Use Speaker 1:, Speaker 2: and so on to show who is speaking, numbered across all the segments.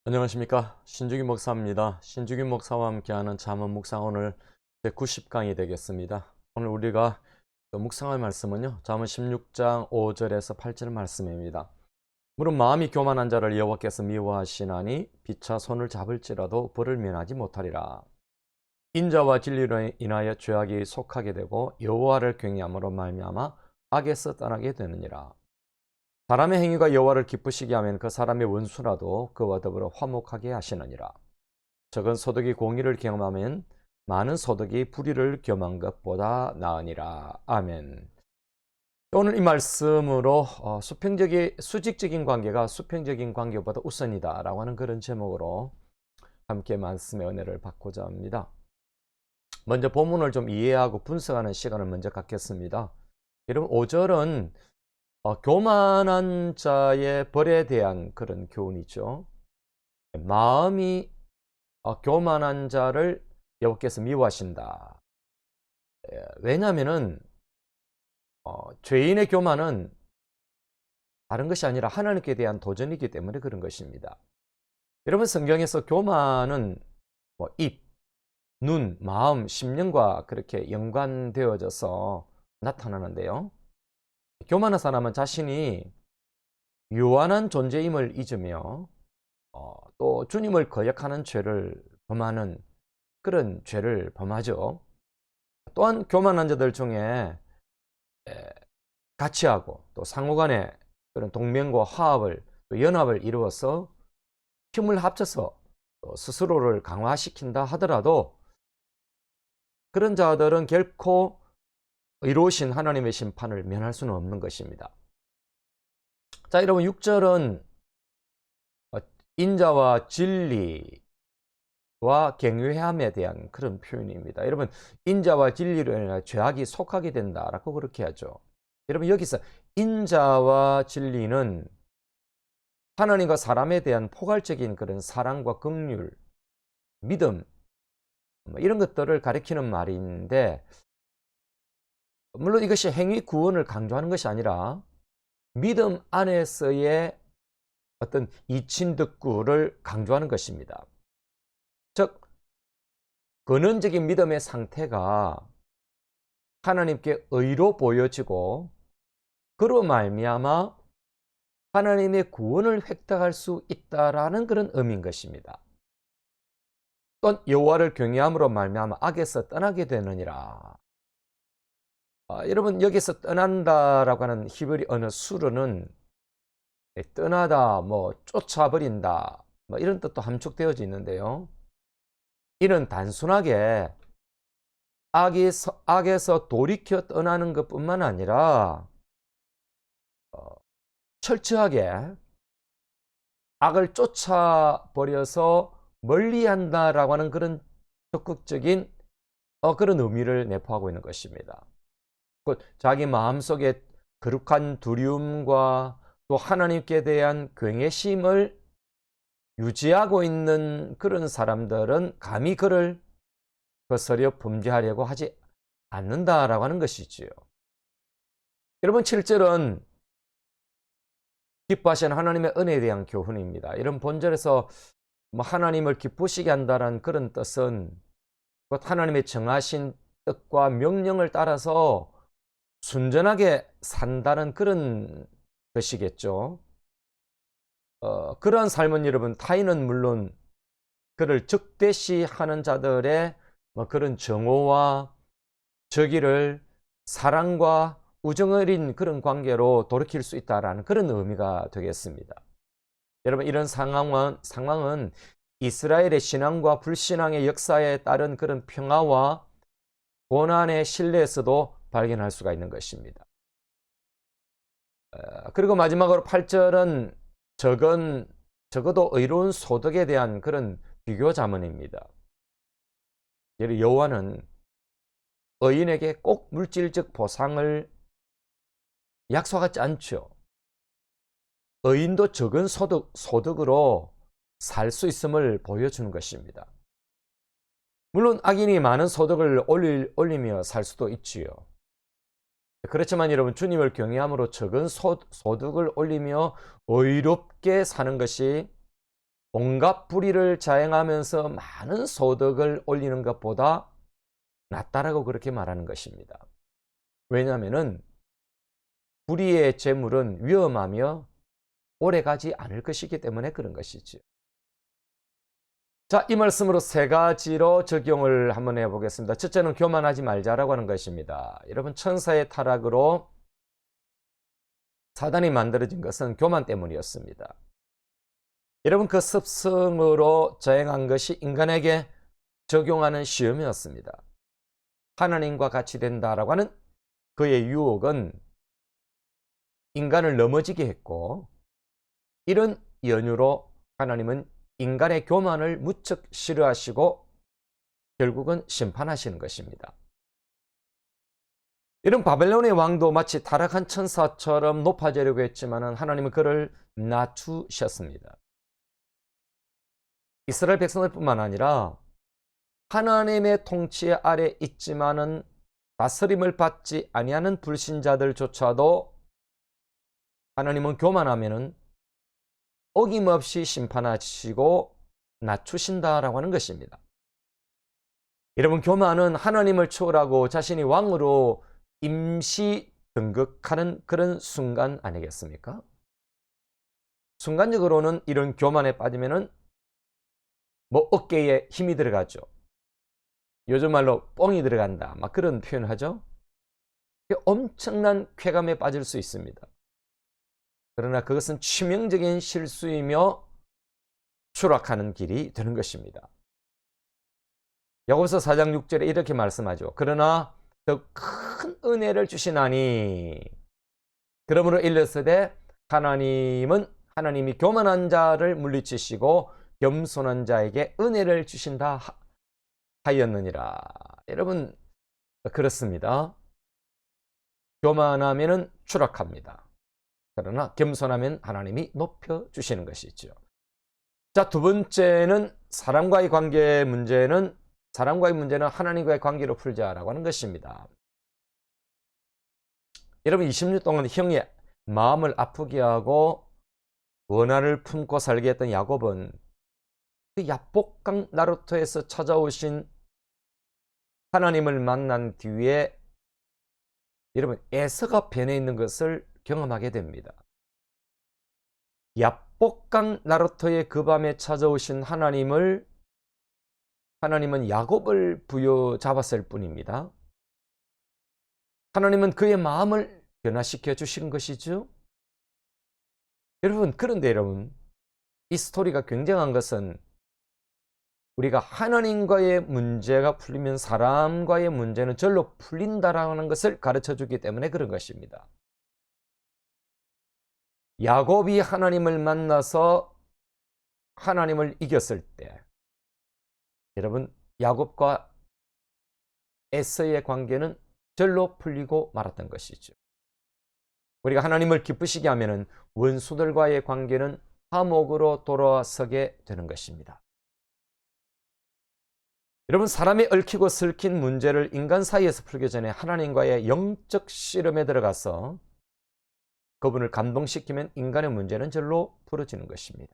Speaker 1: 안녕하십니까, 신주기 목사입니다. 신주기 목사와 함께하는 잠언 묵상, 오늘 제90강이 되겠습니다. 오늘 우리가 묵상할 말씀은요, 잠언 16장 5절에서 8절 말씀입니다. 물은 마음이 교만한 자를 여호와께서 미워하시나니 빛차 손을 잡을지라도 벌을 면하지 못하리라. 인자와 진리로 인하여 죄악이 속하게 되고 여호와를 경외함으로 말미암아 악에서 떠나게 되느니라. 사람의 행위가 여호와를 기쁘시게 하면 그 사람의 원수라도 그와 더불어 화목하게 하시느니라. 적은 소득이 공의를 경험하면 많은 소득이 불의를 겸한 것보다 나으니라. 아멘. 오늘 이 말씀으로 수직적인 관계가 수평적인 관계보다 우선이다 라고 하는 그런 제목으로 함께 말씀의 은혜를 받고자 합니다. 먼저 본문을 좀 이해하고 분석하는 시간을 먼저 갖겠습니다. 여러분, 5절은 교만한 자의 벌에 대한 그런 교훈이죠. 마음이 교만한 자를 여호와께서 미워하신다. 왜냐하면은 죄인의 교만은 다른 것이 아니라 하나님께 대한 도전이기 때문에 그런 것입니다. 여러분, 성경에서 교만은 입, 눈, 마음, 심령과 그렇게 연관되어져서 나타나는데요. 교만한 사람은 자신이 유한한 존재임을 잊으며 또 주님을 거역하는 죄를 범하는 그런 죄를 범하죠. 또한 교만한 자들 중에 같이하고 또 상호간에 그런 동맹과 화합을 또 연합을 이루어서 힘을 합쳐서 스스로를 강화시킨다 하더라도 그런 자들은 결코 이루신 하나님의 심판을 면할 수는 없는 것입니다. 자, 여러분, 6절은 인자와 진리와 경외함에 대한 그런 표현입니다. 여러분, 인자와 진리로 인해 죄악이 속하게 된다라고 그렇게 하죠. 여러분, 여기서 인자와 진리는 하나님과 사람에 대한 포괄적인 그런 사랑과 긍휼, 믿음, 이런 것들을 가리키는 말인데, 물론 이것이 행위 구원을 강조하는 것이 아니라 믿음 안에서의 어떤 이친득구를 강조하는 것입니다. 즉, 근원적인 믿음의 상태가 하나님께 의로 보여지고 그로 말미암아 하나님의 구원을 획득할 수 있다라는 그런 의미인 것입니다. 또 여호와를 경외함으로 말미암아 악에서 떠나게 되느니라. 여러분, 여기서 떠난다라고 하는 히브리 언어 수르는 떠나다, 쫓아버린다, 이런 뜻도 함축되어져 있는데요. 이는 단순하게 악에서 돌이켜 떠나는 것뿐만 아니라 철저하게 악을 쫓아버려서 멀리한다라고 하는 그런 적극적인 그런 의미를 내포하고 있는 것입니다. 곧 자기 마음속에 거룩한 두려움과 또 하나님께 대한 경외심을 유지하고 있는 그런 사람들은 감히 그를 거스려 범죄하려고 하지 않는다라고 하는 것이지요. 여러분, 7절은 기뻐하시는 하나님의 은혜에 대한 교훈입니다. 이런 본절에서 하나님을 기쁘시게 한다는 그런 뜻은 곧 하나님의 정하신 뜻과 명령을 따라서 순전하게 산다는 그런 것이겠죠. 그러한 삶은 여러분, 타인은 물론 그를 적대시하는 자들의 그런 정오와 저기를 사랑과 우정 어린 그런 관계로 돌이킬 수 있다는 그런 의미가 되겠습니다. 여러분, 이런 상황은 이스라엘의 신앙과 불신앙의 역사에 따른 그런 평화와 고난의 신뢰에서도 발견할 수가 있는 것입니다. 그리고 마지막으로 8절은 적어도 의로운 소득에 대한 그런 비교 자문입니다. 여호와는 의인에게 꼭 물질적 보상을 약속 같지 않죠. 의인도 적은 소득으로 살 수 있음을 보여주는 것입니다. 물론 악인이 많은 소득을 올리며 살 수도 있지요. 그렇지만 여러분, 주님을 경외함으로 적은 소득을 올리며 의롭게 사는 것이 온갖 불의를 자행하면서 많은 소득을 올리는 것보다 낫다라고 그렇게 말하는 것입니다. 왜냐하면 불의의 재물은 위험하며 오래가지 않을 것이기 때문에 그런 것이죠. 자, 이 말씀으로 세 가지로 적용을 한번 해보겠습니다. 첫째는 교만하지 말자라고 하는 것입니다. 여러분, 천사의 타락으로 사단이 만들어진 것은 교만 때문이었습니다. 여러분, 그 습성으로 저행한 것이 인간에게 적용하는 시험이었습니다. 하나님과 같이 된다라고 하는 그의 유혹은 인간을 넘어지게 했고, 이런 연유로 하나님은 인간의 교만을 무척 싫어하시고 결국은 심판하시는 것입니다. 이런 바벨론의 왕도 마치 타락한 천사처럼 높아지려고 했지만 하나님은 그를 낮추셨습니다. 이스라엘 백성들 뿐만 아니라 하나님의 통치 아래 있지만은 다스림을 받지 아니하는 불신자들조차도 하나님은 교만하면은 어김없이 심판하시고 낮추신다라고 하는 것입니다. 여러분, 교만은 하나님을 초월하고 자신이 왕으로 임시 등극하는 그런 순간 아니겠습니까? 순간적으로는 이런 교만에 빠지면은 어깨에 힘이 들어가죠. 요즘 말로 뽕이 들어간다, 막 그런 표현을 하죠. 엄청난 쾌감에 빠질 수 있습니다. 그러나 그것은 치명적인 실수이며 추락하는 길이 되는 것입니다. 야고보서 4장 6절에 이렇게 말씀하죠. 그러나 더 큰 은혜를 주시나니, 그러므로 일렀으되 하나님이 교만한 자를 물리치시고 겸손한 자에게 은혜를 주신다 하였느니라. 여러분, 그렇습니다. 교만하면 추락합니다. 그러나 겸손하면 하나님이 높여주시는 것이죠. 자, 두 번째는 사람과의 문제는 하나님과의 관계로 풀자라고 하는 것입니다. 여러분, 20년 동안 형의 마음을 아프게 하고 원한을 품고 살게 했던 야곱은 그 야복강 나루토에서 찾아오신 하나님을 만난 뒤에 여러분, 에서가 변해 있는 것을 경험하게 됩니다. 야복강 나루토의 그 밤에 찾아오신 하나님은 야곱을 부여잡았을 뿐입니다. 하나님은 그의 마음을 변화시켜 주시는 것이죠. 그런데 여러분, 이 스토리가 굉장한 것은 우리가 하나님과의 문제가 풀리면 사람과의 문제는 절로 풀린다라는 것을 가르쳐 주기 때문에 그런 것입니다. 야곱이 하나님을 만나서 하나님을 이겼을 때, 여러분, 야곱과 에서의 관계는 절로 풀리고 말았던 것이죠. 우리가 하나님을 기쁘시게 하면은 원수들과의 관계는 화목으로 돌아서게 되는 것입니다. 여러분, 사람이 얽히고 설킨 문제를 인간 사이에서 풀기 전에 하나님과의 영적 씨름에 들어가서 그분을 감동시키면 인간의 문제는 절로 풀어지는 것입니다.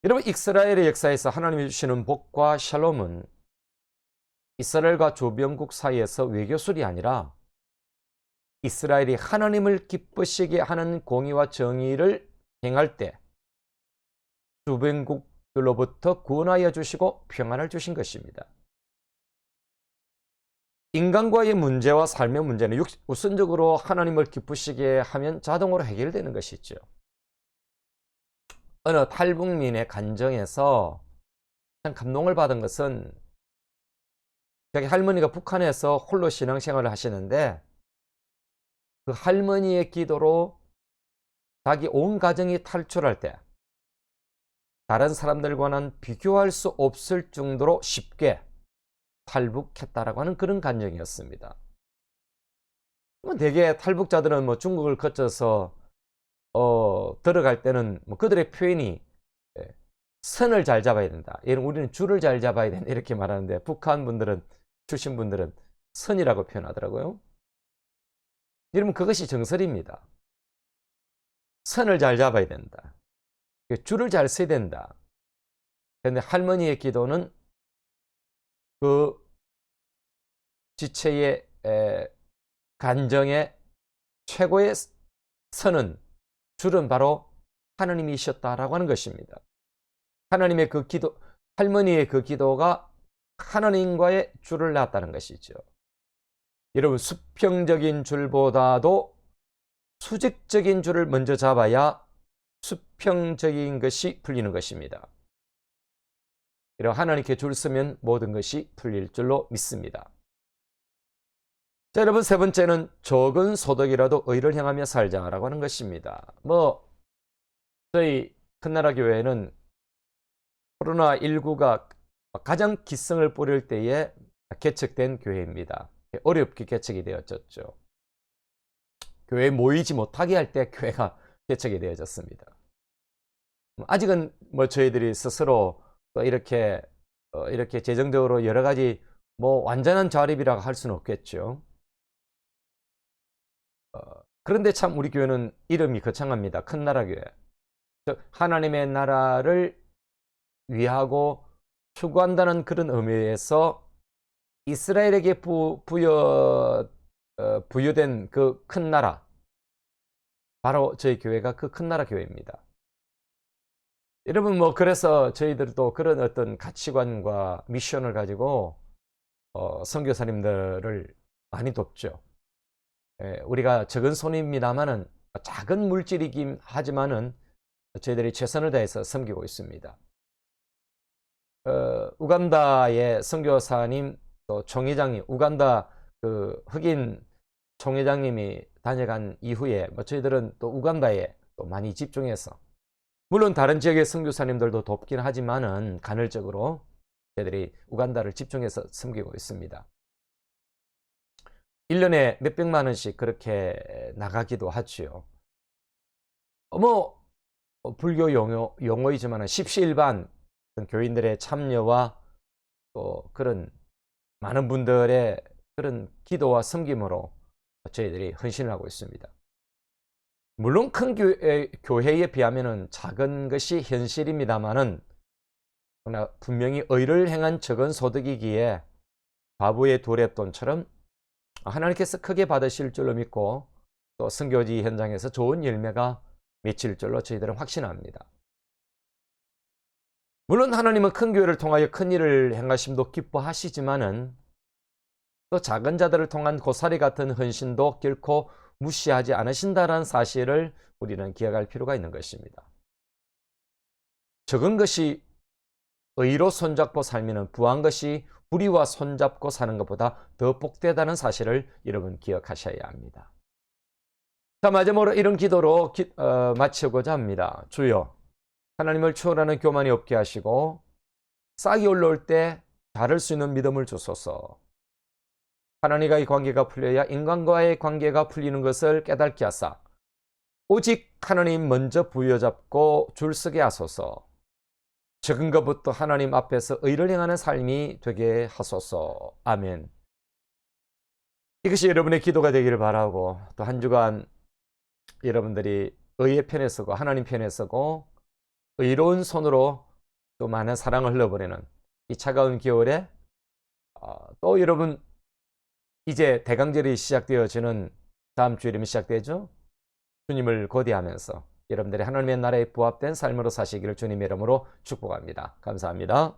Speaker 1: 여러분, 이스라엘의 역사에서 하나님이 주시는 복과 샬롬은 이스라엘과 조병국 사이에서 외교술이 아니라 이스라엘이 하나님을 기쁘시게 하는 공의와 정의를 행할 때 조병국들로부터 구원하여 주시고 평안을 주신 것입니다. 인간과의 문제와 삶의 문제는 우선적으로 하나님을 기쁘시게 하면 자동으로 해결되는 것이죠. 어느 탈북민의 간정에서 참 감동을 받은 것은 자기 할머니가 북한에서 홀로 신앙생활을 하시는데 그 할머니의 기도로 자기 온 가정이 탈출할 때 다른 사람들과는 비교할 수 없을 정도로 쉽게 탈북했다라고 하는 그런 간증이었습니다. 대개 탈북자들은 뭐 중국을 거쳐서 들어갈 때는 뭐 그들의 표현이 예, 선을 잘 잡아야 된다. 우리는 줄을 잘 잡아야 된다. 이렇게 말하는데 북한 분들은 출신 분들은 선이라고 표현하더라고요. 여러분 그것이 정설입니다. 선을 잘 잡아야 된다. 줄을 잘 서야 된다. 그런데 할머니의 기도는 그 지체의 간정의 최고의 선은 줄은 바로 하나님이셨다라고 하는 것입니다. 하나님의 그 기도, 할머니의 그 기도가 하나님과의 줄을 놨다는 것이죠. 여러분 수평적인 줄보다도 수직적인 줄을 먼저 잡아야 수평적인 것이 풀리는 것입니다. 이런 하나님께 줄 서면 모든 것이 풀릴 줄로 믿습니다. 자, 여러분 세 번째는 적은 소득이라도 의를 향하며 살자라고 하는 것입니다. 저희 큰나라 교회는 코로나19가 가장 기승을 뿌릴 때에 개척된 교회입니다. 어렵게 개척이 되어졌죠. 교회에 모이지 못하게 할 때 교회가 개척이 되어졌습니다. 아직은 저희들이 스스로 이렇게 재정적으로 여러 가지 완전한 자립이라고 할 수는 없겠죠. 그런데 참 우리 교회는 이름이 거창합니다. 큰나라 교회. 즉 하나님의 나라를 위하고 추구한다는 그런 의미에서 이스라엘에게 부여된 그 큰 나라, 바로 저희 교회가 그 큰 나라 교회입니다. 여러분 그래서 저희들도 그런 어떤 가치관과 미션을 가지고 선교사님들을 많이 돕죠. 우리가 적은 손입니다만은 작은 물질이긴 하지만은 저희들이 최선을 다해서 섬기고 있습니다. 우간다의 선교사님 또 총회장님, 우간다 그 흑인 총회장님이 다녀간 이후에 저희들은 또 우간다에 또 많이 집중해서, 물론 다른 지역의 선교사님들도 돕긴 하지만은 간헐적으로 저희들이 우간다를 집중해서 섬기고 있습니다. 1년에 몇백만 원씩 그렇게 나가기도 하지요. 불교 용어이지만 십시일반 교인들의 참여와 또 그런 많은 분들의 그런 기도와 섬김으로 저희들이 헌신을 하고 있습니다. 물론 큰 교회에 비하면 작은 것이 현실입니다만은 분명히 의를 행한 적은 소득이기에 과부의 도랩돈처럼 하나님께서 크게 받으실 줄로 믿고 또 선교지 현장에서 좋은 열매가 맺힐 줄로 저희들은 확신합니다. 물론 하나님은 큰 교회를 통하여 큰 일을 행하심도 기뻐하시지만은 또 작은 자들을 통한 고사리 같은 헌신도 결코 무시하지 않으신다는 사실을 우리는 기억할 필요가 있는 것입니다. 적은 것이 의로 손잡고 살면 부한 것이 불의와 손잡고 사는 것보다 더 복되다는 사실을 여러분 기억하셔야 합니다. 자, 마지막으로 이런 기도로 마치고자 합니다. 주여, 하나님을 추월하는 교만이 없게 하시고 싹이 올라올 때 자를 수 있는 믿음을 주소서. 하나님과의 관계가 풀려야 인간과의 관계가 풀리는 것을 깨닫게 하사 오직 하나님 먼저 부여잡고 줄서게 하소서. 적은 것부터 하나님 앞에서 의를 행하는 삶이 되게 하소서. 아멘. 이것이 여러분의 기도가 되기를 바라고, 또 한 주간 여러분들이 의의 편에 서고 하나님 편에 서고 의로운 손으로 또 많은 사랑을 흘려보내는 이 차가운 겨울에 또 여러분 이제 대강절이 시작되어지는 다음 주일이면 시작되죠. 주님을 고대하면서 여러분들이 하나님의 나라에 부합된 삶으로 사시기를 주님의 이름으로 축복합니다. 감사합니다.